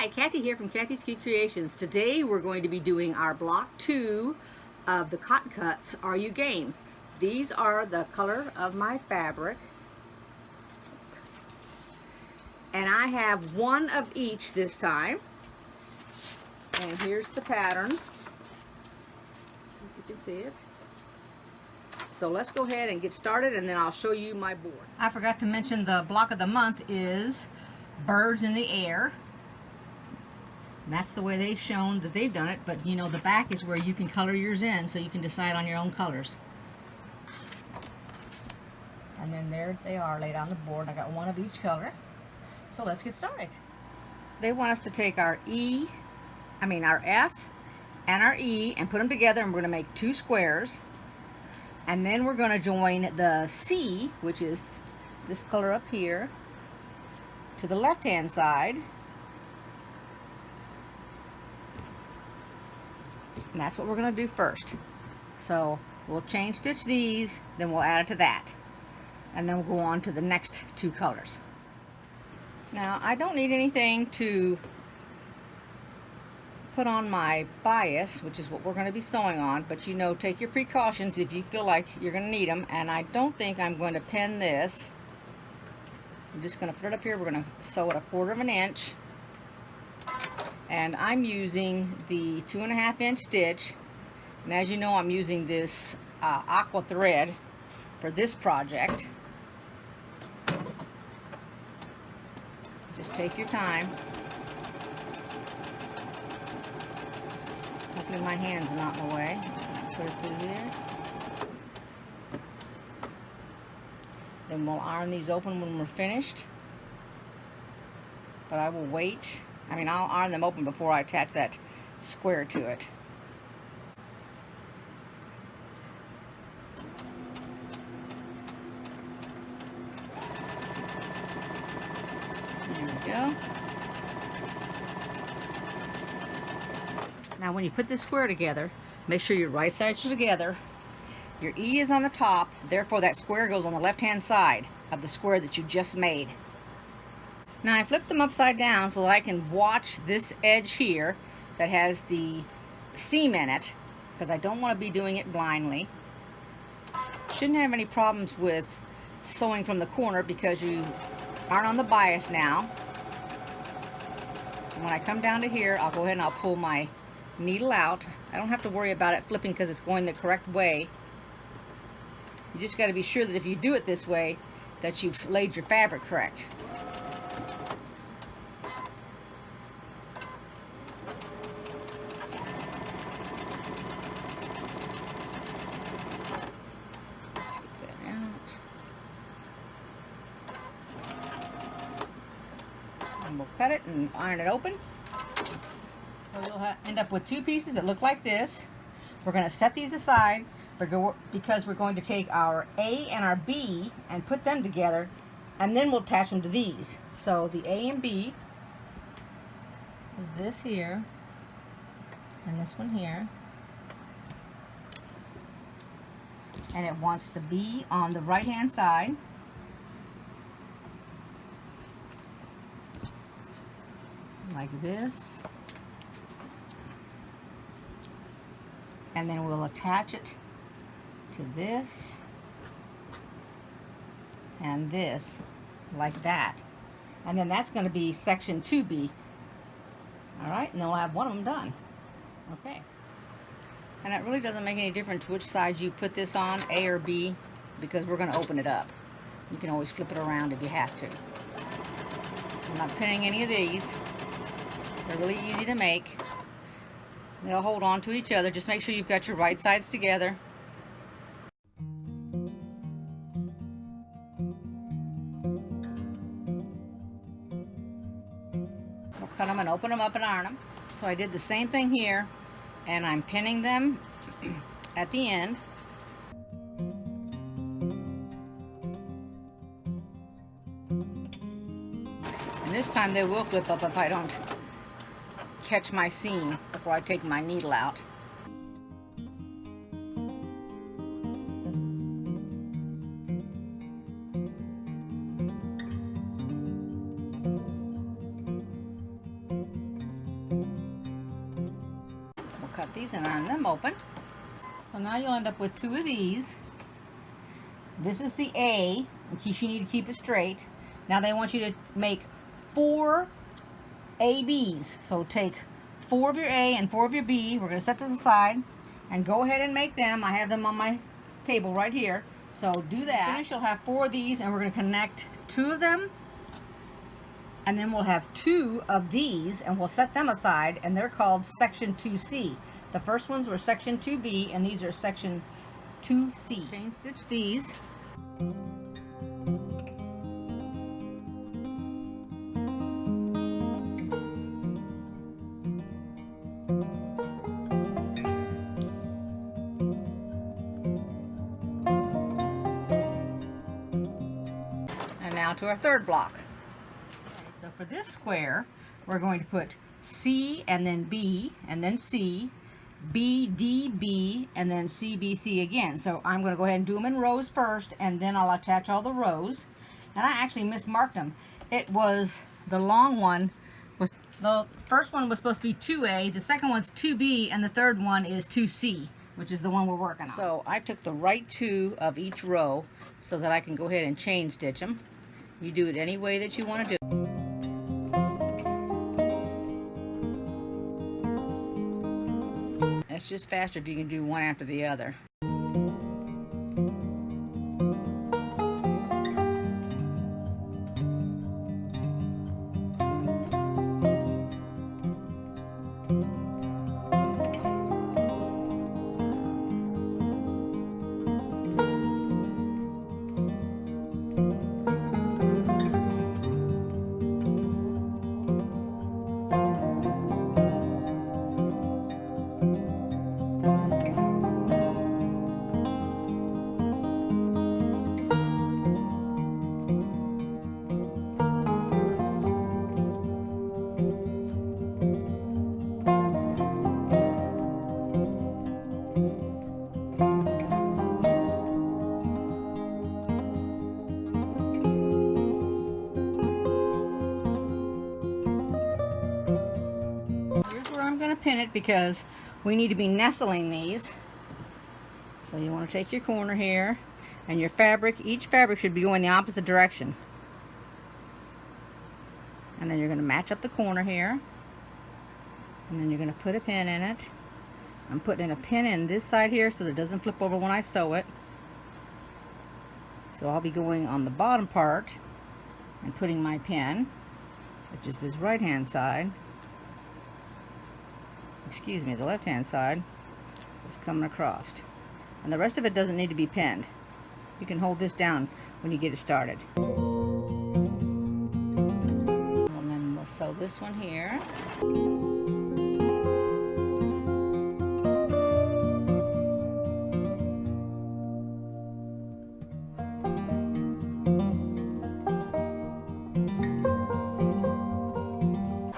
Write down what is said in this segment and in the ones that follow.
Hi, Kathy here from Kathyskutekreations. Today we're going to be doing our block 2 of the cotton cuts. Are you game? These are the color of my fabric. And I have one of each this time. And here's the pattern. You can see it. So let's go ahead and get started and then I'll show you my board. I forgot to mention the block of the month is Birds in the Air. And that's the way they've shown that they've done it, but you know the back is where you can color yours in so you can decide on your own colors. And then there they are laid on the board. I got one of each color. So let's get started. They want us to take our our F and our E and put them together, and we're going to make 2 squares. And then we're going to join the C, which is this color up here, to the left hand side. And that's what we're going to do first. So we'll chain stitch these, then we'll add it to that. And then we'll go on to the next 2 colors. Now I don't need anything to put on my bias, which is what we're going to be sewing on, but you know, take your precautions if you feel like you're going to need them. And I don't think I'm going to pin this. I'm just going to put it up here. We're going to sew it 1/4 inch. And I'm using the 2.5 inch stitch, and as you know, I'm using this aqua thread for this project. Just take your time. Hopefully my hand's not in the way. Put it through here. Then we'll iron these open when we're finished. But I will wait. I'll iron them open before I attach that square to it. There we go. Now when you put this square together, make sure your right sides are together. Your E is on the top, therefore that square goes on the left hand side of the square that you just made. Now I flipped them upside down so that I can watch this edge here that has the seam in it, because I don't want to be doing it blindly. Shouldn't have any problems with sewing from the corner because you aren't on the bias now. And when I come down to here, I'll go ahead and I'll pull my needle out. I don't have to worry about it flipping because it's going the correct way. You just got to be sure that if you do it this way, that you've laid your fabric correct. And we'll cut it and iron it open. So you'll end up with 2 pieces that look like this. We're going to set these aside because we're going to take our A and our B and put them together, and then we'll attach them to these. So the A and B is this here and this one here, and it wants the B on the right hand side. Like this, and then we'll attach it to this and this like that, and then that's going to be section 2B. Alright, and then we'll have one of them done. Okay, and it really doesn't make any difference which side you put this on, A or B, because we're going to open it up. You can always flip it around if you have to. I'm not pinning any of these. They're really easy to make. They'll hold on to each other. Just make sure you've got your right sides together. We'll cut them and open them up and iron them. So I did the same thing here, and I'm pinning them at the end. And this time they will flip up if I don't catch my seam before I take my needle out. cut these and iron them open. So now you'll end up with 2 of these. This is the A, in case you need to keep it straight. Now they want you to make 4 ABs. So take 4 of your A and 4 of your B. We're going to set this aside and go ahead and make them. I have them on my table right here. So do that. Finish, you'll have 4 of these, and we're going to connect 2 of them. And then we'll have 2 of these, and we'll set them aside, and they're called section 2C. The first ones were section 2B, and these are section 2C. Chain stitch these. And now to our third block. So for this square, we're going to put C and then B and then C, B, D, B, and then C, B, C again. So I'm going to go ahead and do them in rows first, and then I'll attach all the rows. And I actually mismarked them. It was the long one. The first one was supposed to be 2A, the second one's 2B, and the third one is 2C, which is the one we're working on. So I took the right 2 of each row so that I can go ahead and chain stitch them. You do it any way that you want to do. It's just faster if you can do one after the other. Pin it because we need to be nestling these. So you want to take your corner here, and your fabric, each fabric should be going the opposite direction. And then you're going to match up the corner here, and then you're going to put a pin in it. I'm putting a pin in this side here so that it doesn't flip over when I sew it. So I'll be going on the bottom part and putting my pin, which is this right hand side. Excuse me, the left hand side is coming across, and the rest of it doesn't need to be pinned. You can hold this down when you get it started. And then we'll sew this one here.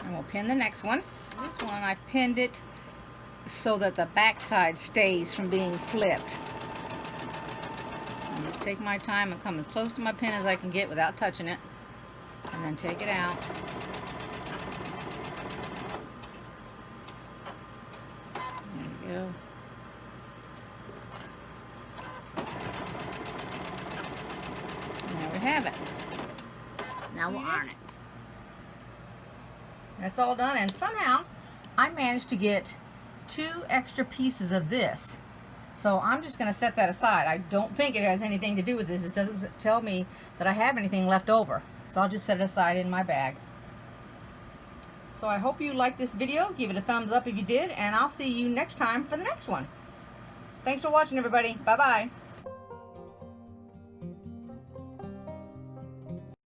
And we'll pin the next one. This one I pinned it so that the back side stays from being flipped. And just take my time and come as close to my pin as I can get without touching it, and then take it out. There we go. And there we have it. Now we'll iron it. That's all done, and somehow I managed to get 2 extra pieces of this. So I'm just going to set that aside. I don't think it has anything to do with this. It doesn't tell me that I have anything left over. So I'll just set it aside in my bag. So I hope you liked this video. Give it a thumbs up if you did, and I'll see you next time for the next one. Thanks for watching, everybody. Bye-bye.